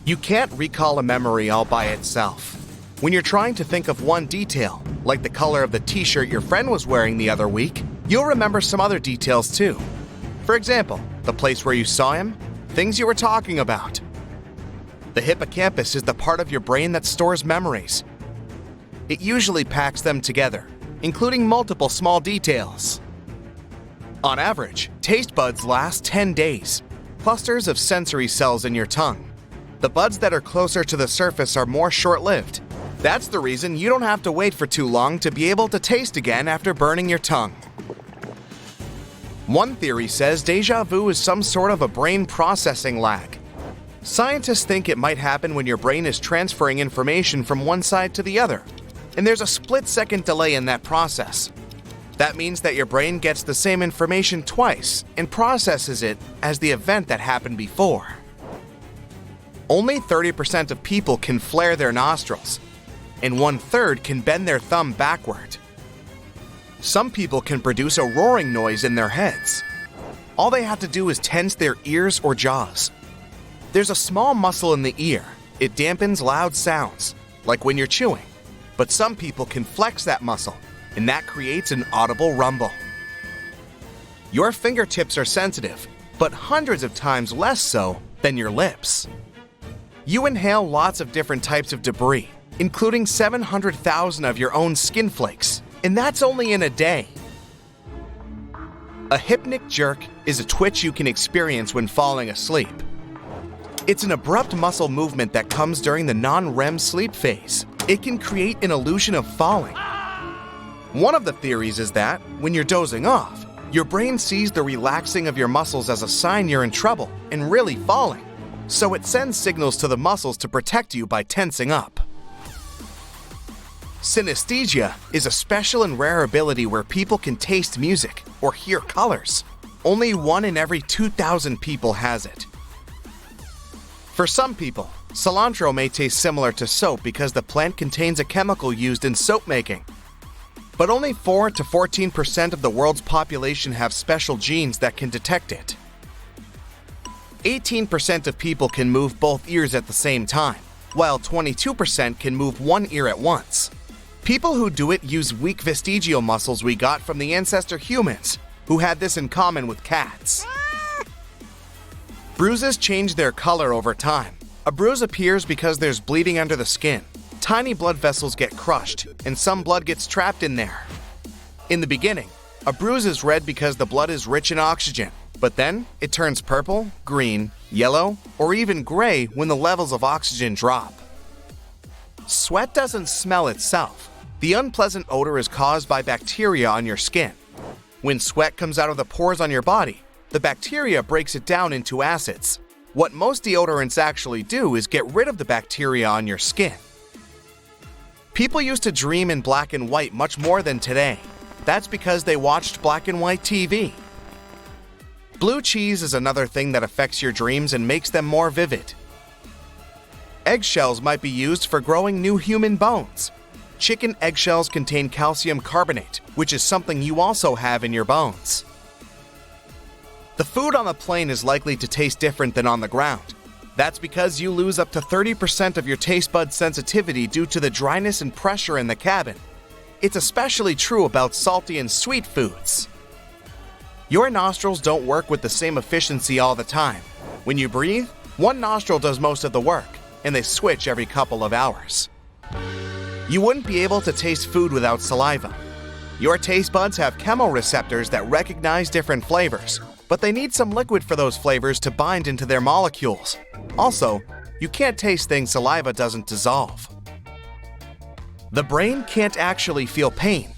You can't recall a memory all by itself. When you're trying to think of one detail, like the color of the t-shirt your friend was wearing the other week, you'll remember some other details too. For example, the place where you saw him, things you were talking about. The hippocampus is the part of your brain that stores memories. It usually packs them together, including multiple small details. On average, taste buds last 10 days, clusters of sensory cells in your tongue. The buds that are closer to the surface are more short-lived. That's the reason you don't have to wait for too long to be able to taste again after burning your tongue. One theory says déjà vu is some sort of a brain processing lag. Scientists think it might happen when your brain is transferring information from one side to the other, and there's a split-second delay in that process. That means that your brain gets the same information twice and processes it as the event that happened before. Only 30% of people can flare their nostrils, and 1/3 can bend their thumb backward. Some people can produce a roaring noise in their heads. All they have to do is tense their ears or jaws. There's a small muscle in the ear. It dampens loud sounds, like when you're chewing. But some people can flex that muscle, and that creates an audible rumble. Your fingertips are sensitive, but hundreds of times less so than your lips. You inhale lots of different types of debris, including 700,000 of your own skin flakes, and that's only in a day. A hypnic jerk is a twitch you can experience when falling asleep. It's an abrupt muscle movement that comes during the non-REM sleep phase. It can create an illusion of falling. One of the theories is that, when you're dozing off, your brain sees the relaxing of your muscles as a sign you're in trouble and really falling, so it sends signals to the muscles to protect you by tensing up. Synesthesia is a special and rare ability where people can taste music or hear colors. Only 1 in every 2,000 people has it. For some people, cilantro may taste similar to soap because the plant contains a chemical used in soap making. But only 4 to 14% of the world's population have special genes that can detect it. 18% of people can move both ears at the same time, while 22% can move one ear at once. People who do it use weak vestigial muscles we got from the ancestor humans, who had this in common with cats. Bruises change their color over time. A bruise appears because there's bleeding under the skin. Tiny blood vessels get crushed, and some blood gets trapped in there. In the beginning, a bruise is red because the blood is rich in oxygen, but then it turns purple, green, yellow, or even gray when the levels of oxygen drop. Sweat doesn't smell itself. The unpleasant odor is caused by bacteria on your skin. When sweat comes out of the pores on your body, the bacteria breaks it down into acids. What most deodorants actually do is get rid of the bacteria on your skin. People used to dream in black and white much more than today. That's because they watched black and white TV. Blue cheese is another thing that affects your dreams and makes them more vivid. Eggshells might be used for growing new human bones. Chicken eggshells contain calcium carbonate, which is something you also have in your bones. The food on the plane is likely to taste different than on the ground. That's because you lose up to 30% of your taste bud sensitivity due to the dryness and pressure in the cabin. It's especially true about salty and sweet foods. Your nostrils don't work with the same efficiency all the time. When you breathe, one nostril does most of the work, and they switch every couple of hours. You wouldn't be able to taste food without saliva. Your taste buds have chemoreceptors that recognize different flavors, but they need some liquid for those flavors to bind into their molecules. Also, you can't taste things saliva doesn't dissolve. The brain can't actually feel pain.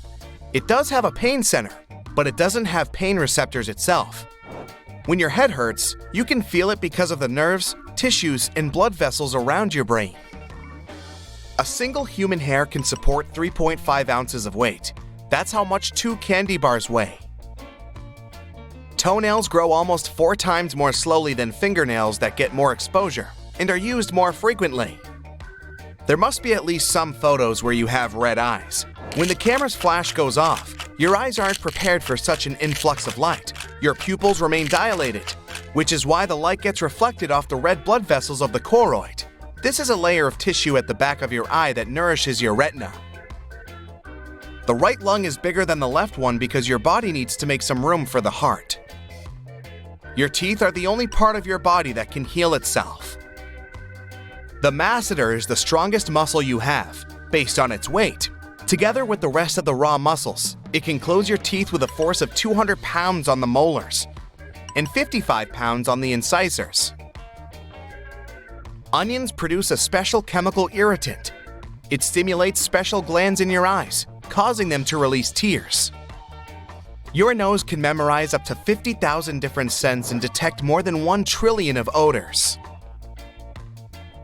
It does have a pain center, but it doesn't have pain receptors itself. When your head hurts, you can feel it because of the nerves, tissues, and blood vessels around your brain. A single human hair can support 3.5 ounces of weight. That's how much 2 candy bars weigh. Toenails grow almost 4 times more slowly than fingernails that get more exposure and are used more frequently. There must be at least some photos where you have red eyes. When the camera's flash goes off, your eyes aren't prepared for such an influx of light. Your pupils remain dilated, which is why the light gets reflected off the red blood vessels of the choroid. This is a layer of tissue at the back of your eye that nourishes your retina. The right lung is bigger than the left one because your body needs to make some room for the heart. Your teeth are the only part of your body that can heal itself. The masseter is the strongest muscle you have, based on its weight. Together with the rest of the raw muscles, it can close your teeth with a force of 200 pounds on the molars and 55 pounds on the incisors. Onions produce a special chemical irritant. It stimulates special glands in your eyes, causing them to release tears. Your nose can memorize up to 50,000 different scents and detect more than 1 trillion of odors.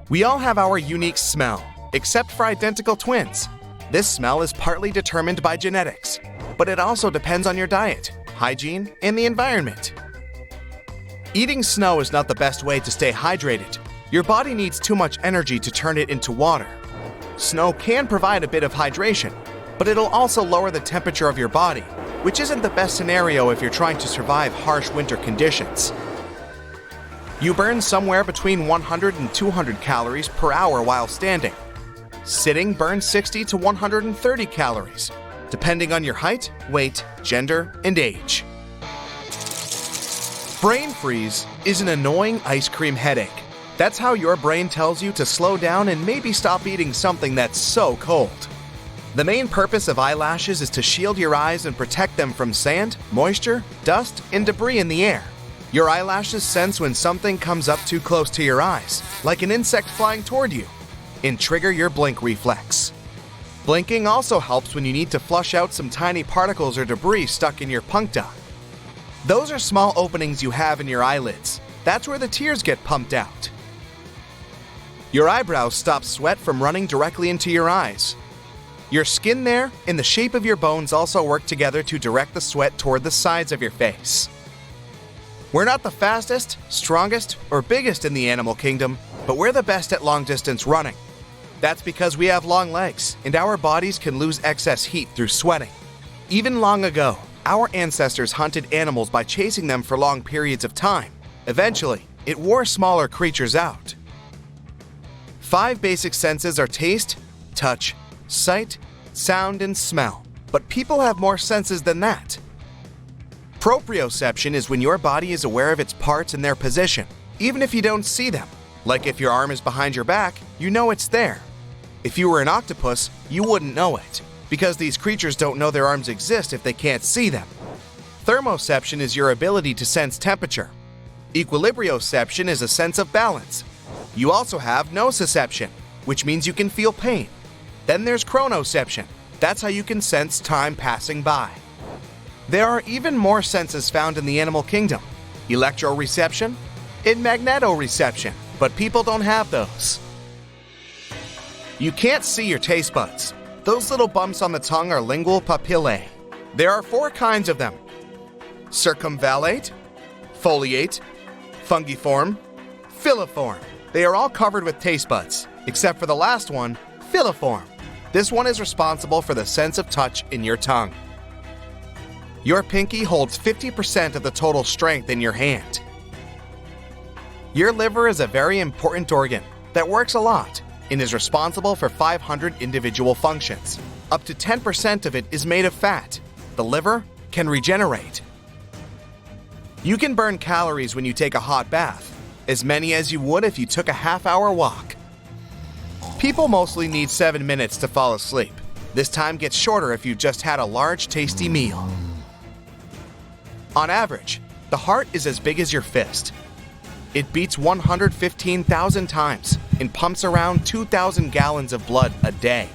We all have our unique smell, except for identical twins. This smell is partly determined by genetics, but it also depends on your diet, hygiene, and the environment. Eating snow is not the best way to stay hydrated. Your body needs too much energy to turn it into water. Snow can provide a bit of hydration, but it'll also lower the temperature of your body, which isn't the best scenario if you're trying to survive harsh winter conditions. You burn somewhere between 100 and 200 calories per hour while standing. Sitting burns 60 to 130 calories, depending on your height, weight, gender, and age. Brain freeze is an annoying ice cream headache. That's how your brain tells you to slow down and maybe stop eating something that's so cold. The main purpose of eyelashes is to shield your eyes and protect them from sand, moisture, dust, and debris in the air. Your eyelashes sense when something comes up too close to your eyes, like an insect flying toward you, and trigger your blink reflex. Blinking also helps when you need to flush out some tiny particles or debris stuck in your puncta. Those are small openings you have in your eyelids. That's where the tears get pumped out. Your eyebrows stop sweat from running directly into your eyes. Your skin there and the shape of your bones also work together to direct the sweat toward the sides of your face. We're not the fastest, strongest, or biggest in the animal kingdom, but we're the best at long-distance running. That's because we have long legs, and our bodies can lose excess heat through sweating. Even long ago, our ancestors hunted animals by chasing them for long periods of time. Eventually, it wore smaller creatures out. 5 basic senses are taste, touch, sight, sound, and smell. But people have more senses than that. Proprioception is when your body is aware of its parts and their position, even if you don't see them. Like if your arm is behind your back, you know it's there. If you were an octopus, you wouldn't know it, because these creatures don't know their arms exist if they can't see them. Thermoception is your ability to sense temperature. Equilibrioception is a sense of balance. You also have nociception, which means you can feel pain. Then there's chronoception. That's how you can sense time passing by. There are even more senses found in the animal kingdom: electroreception and magnetoreception, but people don't have those. You can't see your taste buds. Those little bumps on the tongue are lingual papillae. There are 4 kinds of them: circumvallate, foliate, fungiform, filiform. They are all covered with taste buds, except for the last one, filiform. This one is responsible for the sense of touch in your tongue. Your pinky holds 50% of the total strength in your hand. Your liver is a very important organ that works a lot and is responsible for 500 individual functions. Up to 10% of it is made of fat. The liver can regenerate. You can burn calories when you take a hot bath, as many as you would if you took a half-hour walk. People mostly need 7 minutes to fall asleep. This time gets shorter if you just had a large, tasty meal. On average, the heart is as big as your fist. It beats 115,000 times and pumps around 2,000 gallons of blood a day.